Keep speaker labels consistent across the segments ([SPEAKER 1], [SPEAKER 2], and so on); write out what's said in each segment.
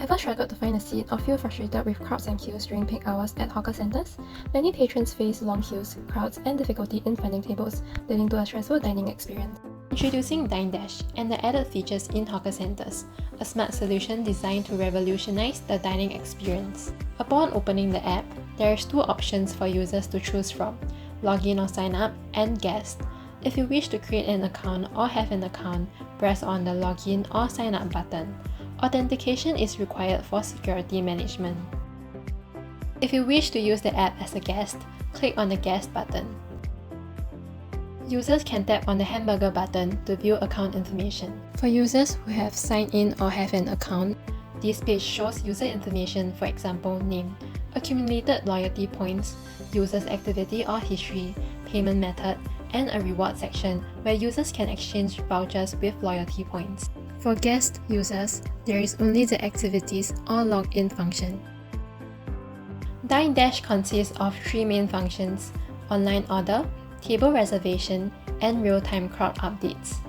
[SPEAKER 1] Ever struggled to find a seat or feel frustrated with crowds and queues during peak hours at hawker centres? Many patrons face long queues, crowds, and difficulty in finding tables, leading to a stressful dining experience. Introducing Dine Dash and the added features in hawker centres, a smart solution designed to revolutionize the dining experience. Upon opening the app, there is two options for users to choose from: login or sign up, and guest. If you wish to create an account or have an account, press on the login or sign up button. Authentication is required for security management. If you wish to use the app as a guest, click on the guest button. Users can tap on the hamburger button to view account information. For users who have signed in or have an account, this page shows user information, for example, name, accumulated loyalty points, users' activity or history, payment method, and a reward section where users can exchange vouchers with loyalty points. For guest users, there is only the activities or login function. Dine Dash consists of three main functions: online order, table reservation, and real-time crowd updates.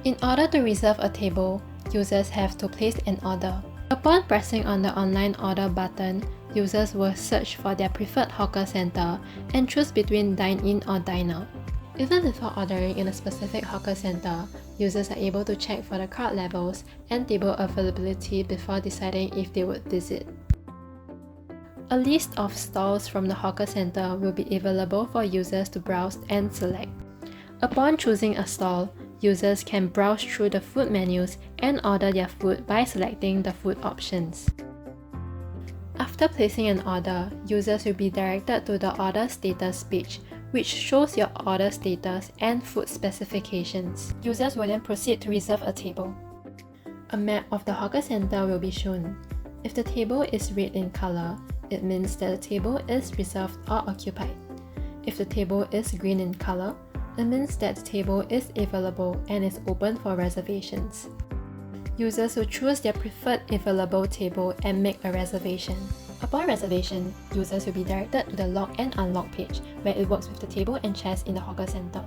[SPEAKER 1] In order to reserve a table, users have to place an order. Upon pressing on the online order button, users will search for their preferred hawker center and choose between dine-in or dine-out. Even before ordering in a specific hawker center, users are able to check for the crowd levels and table availability before deciding if they would visit. A list of stalls from the hawker center will be available for users to browse and select. Upon choosing a stall, users can browse through the food menus and order their food by selecting the food options. After placing an order, users will be directed to the order status page, which shows your order status and food specifications. Users will then proceed to reserve a table. A map of the hawker center will be shown. If the table is red in color, it means that the table is reserved or occupied. If the table is green in color, it means that the table is available and is open for reservations. Users will choose their preferred available table and make a reservation. Upon reservation, users will be directed to the lock and unlock page, where it works with the table and chairs in the hawker center.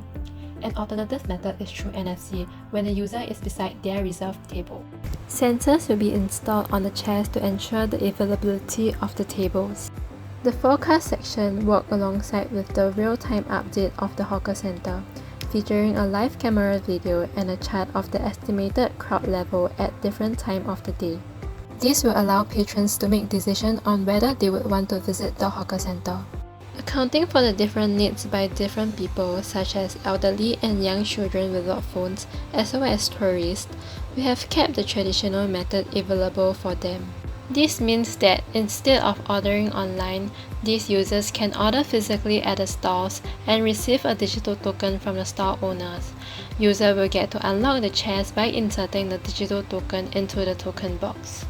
[SPEAKER 1] An alternative method is through NFC, when the user is beside their reserved table. Sensors will be installed on the chairs to ensure the availability of the tables. The forecast section works alongside with the real-time update of the hawker center, featuring a live camera video and a chart of the estimated crowd level at different times of the day. This will allow patrons to make decisions on whether they would want to visit the hawker center. Accounting for the different needs by different people, such as elderly and young children without phones, as well as tourists, we have kept the traditional method available for them. This means that instead of ordering online, these users can order physically at the stalls and receive a digital token from the stall owners. Users will get to unlock the chairs by inserting the digital token into the token box.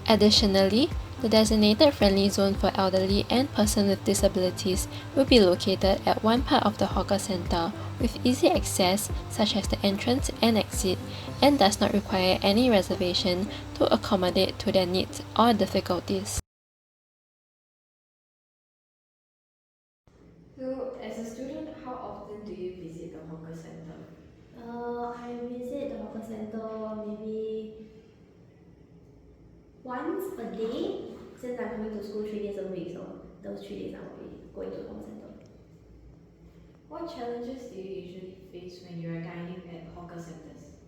[SPEAKER 1] Additionally, the designated friendly zone for elderly and persons with disabilities will be located at one part of the hawker center with easy access, such as the entrance and exit, and does not require any reservation to accommodate to their needs or difficulties.
[SPEAKER 2] So, as a student, how often do you visit the hawker center?
[SPEAKER 3] I visit the hawker center maybe once a day since I'm coming to school 3 days a week, so those 3 days I will be going to the hawker center.
[SPEAKER 2] What challenges do you usually face when you are dining at hawker centers?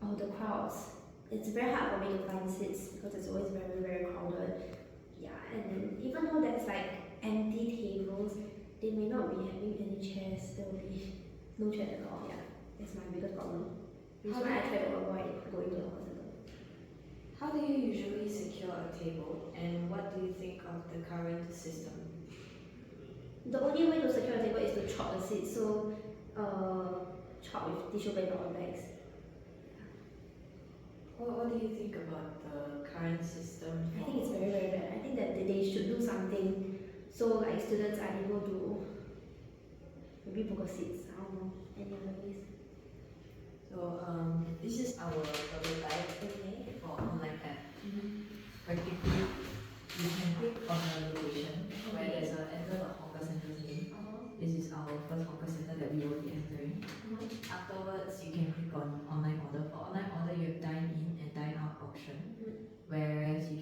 [SPEAKER 3] Oh, the crowds. It's very hard for me to find seats because it's always very, very crowded. Yeah, and then even though there's like empty tables, they may not be having any chairs. There will be no chair at all. Yeah, that's my biggest problem. Which is why I try to avoid going to the hawker center.
[SPEAKER 2] How do you usually secure a table, and what do you think of the current system?
[SPEAKER 3] The only way to secure a table is to chop the seat, so chop with tissue paper or bags.
[SPEAKER 2] What do you think about the current system?
[SPEAKER 3] I think it's very, very bad. I think that they should do something so like students are able to maybe book a seats. I don't know, any other ways.
[SPEAKER 4] So this is our prototype
[SPEAKER 3] Okay.
[SPEAKER 4] for online app.
[SPEAKER 3] Mm-hmm.
[SPEAKER 4] Practically, you can click on a location where there's a enter the hawker center name. This is our first hawker center that we will be entering. Afterwards, you can click on online order. For online order, you have dine in and dine out option, whereas you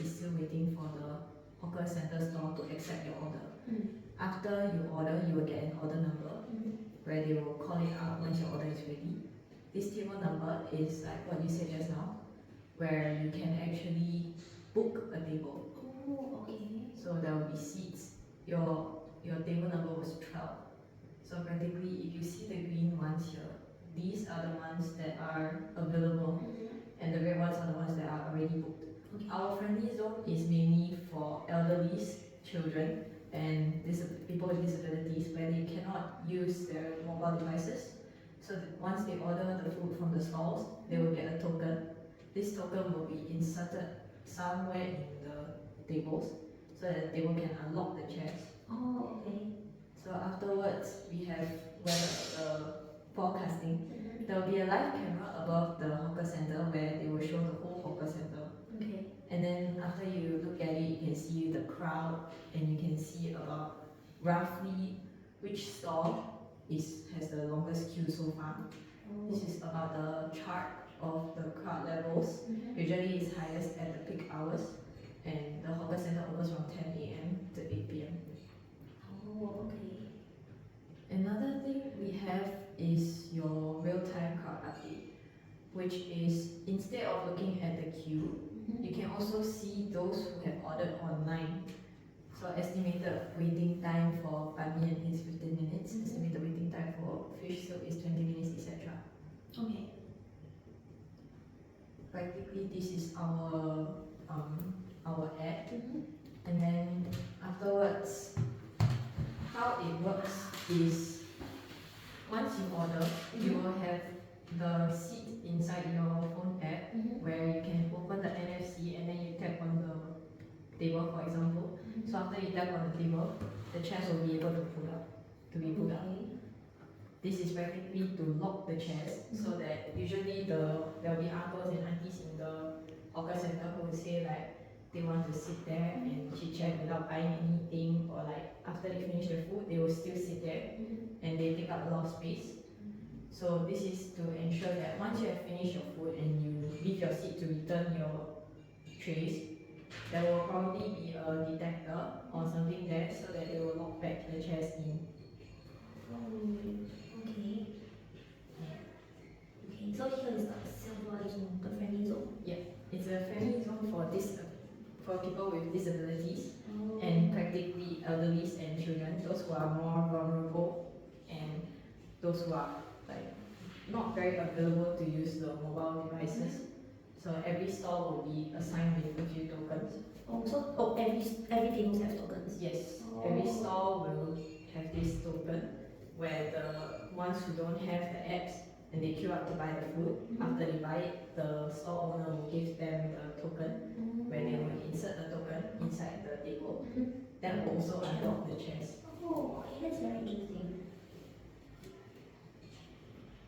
[SPEAKER 4] is still waiting for the hawker center store to accept your order. After you order, you will get an order number where they will call it out once your order is ready. This table number is like what you said just now, where you can actually book a table.
[SPEAKER 3] Oh, okay.
[SPEAKER 4] So there will be seats. Your table number was 12. So practically, if you see the green ones here, these are the ones that are available, and the red ones are the ones that are already booked.
[SPEAKER 3] Okay.
[SPEAKER 4] Our friendly zone is mainly for elderly, children, and people with disabilities where they cannot use their mobile devices. So that once they order the food from the stalls, they will get a token. This token will be inserted somewhere in the tables so that the table can unlock the chairs.
[SPEAKER 3] Oh, okay.
[SPEAKER 4] So afterwards, we have the forecasting. There will be a live camera above the hawker center where they will show the whole hawker center.
[SPEAKER 3] Okay.
[SPEAKER 4] And then after you look at it, you can see the crowd and you can see about roughly which stall has the longest queue so far.
[SPEAKER 3] Oh.
[SPEAKER 4] This is about the chart of the crowd levels. Usually it's highest at the peak hours, and the hawker center opens from 10 a.m. to 8 p.m.
[SPEAKER 3] Oh, okay.
[SPEAKER 4] Another thing we have is your real-time crowd update, which is instead of looking at the queue, you can also see those who have ordered online. So estimated waiting time for ban mian is 15 minutes, estimated waiting time for fish soup is 20 minutes, etc.
[SPEAKER 3] Okay.
[SPEAKER 4] Practically, this is our app, and then afterwards, how it works is once you order, you will have the seat inside your phone app where you can open the NFC and then you tap on the table, for example. So after you tap on the table, the chairs will be able to be pulled up. This is practically to lock the chairs so that usually there will be uncles and aunties in the hawker center who will say like they want to sit there and chit chat without buying anything, or like after they finish their food they will still sit there and they take up a lot of space. So this is to ensure that once you have finished your food and you leave your seat to return your trays, there will probably be a detector or something there so that they will lock back the chairs in.
[SPEAKER 3] Oh, okay. Okay, so here is the silver zone, the friendly zone.
[SPEAKER 4] It's a friendly zone for people with disabilities
[SPEAKER 3] Oh.
[SPEAKER 4] and practically elderly and children, those who are more vulnerable and those who are like not very available to use the mobile devices. So every stall will be assigned with a few tokens.
[SPEAKER 3] Every table has tokens.
[SPEAKER 4] Yes,
[SPEAKER 3] Oh.
[SPEAKER 4] every stall will have this token where the ones who don't have the apps and they queue up to buy the food, after they buy it, the store owner will give them the token where they will insert the token inside the table. That will also unlock the chairs.
[SPEAKER 3] Oh, okay, that's very interesting.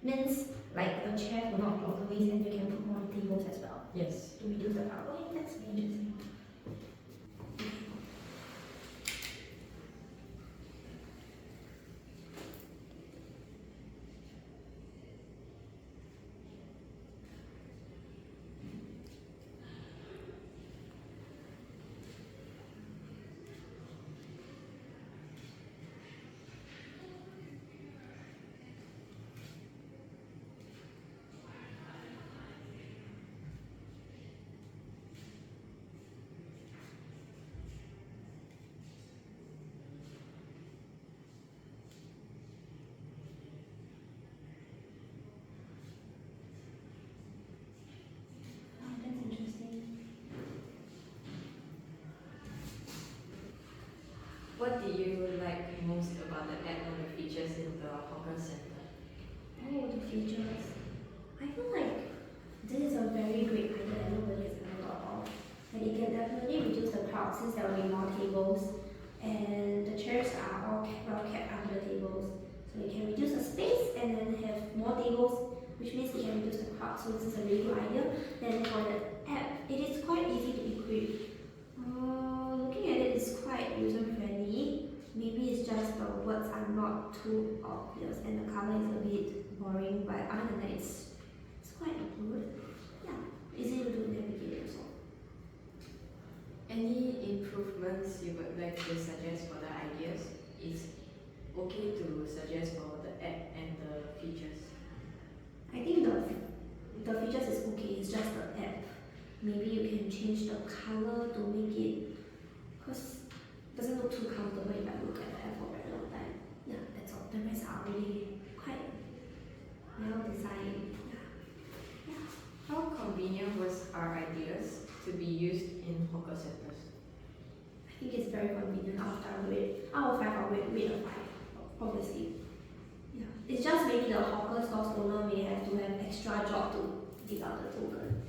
[SPEAKER 3] Means like the chair will not block the ways and you can put more tables as well
[SPEAKER 4] Yes.
[SPEAKER 3] to reduce the crowd. Okay, that's very interesting. Oh, that's interesting.
[SPEAKER 4] What do you like most about the app and the features in the hawker center?
[SPEAKER 3] Oh, the features. I feel like this is a very great idea that nobody has ever thought of. And it can definitely reduce the crowd since there will be more tables and the chairs are all well kept under the tables. So you can reduce the space and then have more tables, which means it can reduce the crowd. So this is a really good idea. Then for the app, it is quite easy to equip. Looking at it, it's quite user friendly. Maybe it's just the words are not too obvious and the color is a bit boring, but other than that, it's quite good. Yeah, easy to navigate also.
[SPEAKER 2] Any improvements you would like to suggest for the ideas? It's okay to suggest for the app and the features.
[SPEAKER 3] I think the features is okay, it's just the app. Maybe you can change the color to make it, because it doesn't look too comfortable if I look at the app for a very long time. Yeah, that's all. The rest are really quite well designed. Yeah.
[SPEAKER 2] How convenient was our ideas to be used in hawker centers?
[SPEAKER 3] I think it's very convenient. Out of 5, I'll rate a 5, obviously. Yeah. It's just maybe the hawker stores owner may have to have extra job to dig out the token.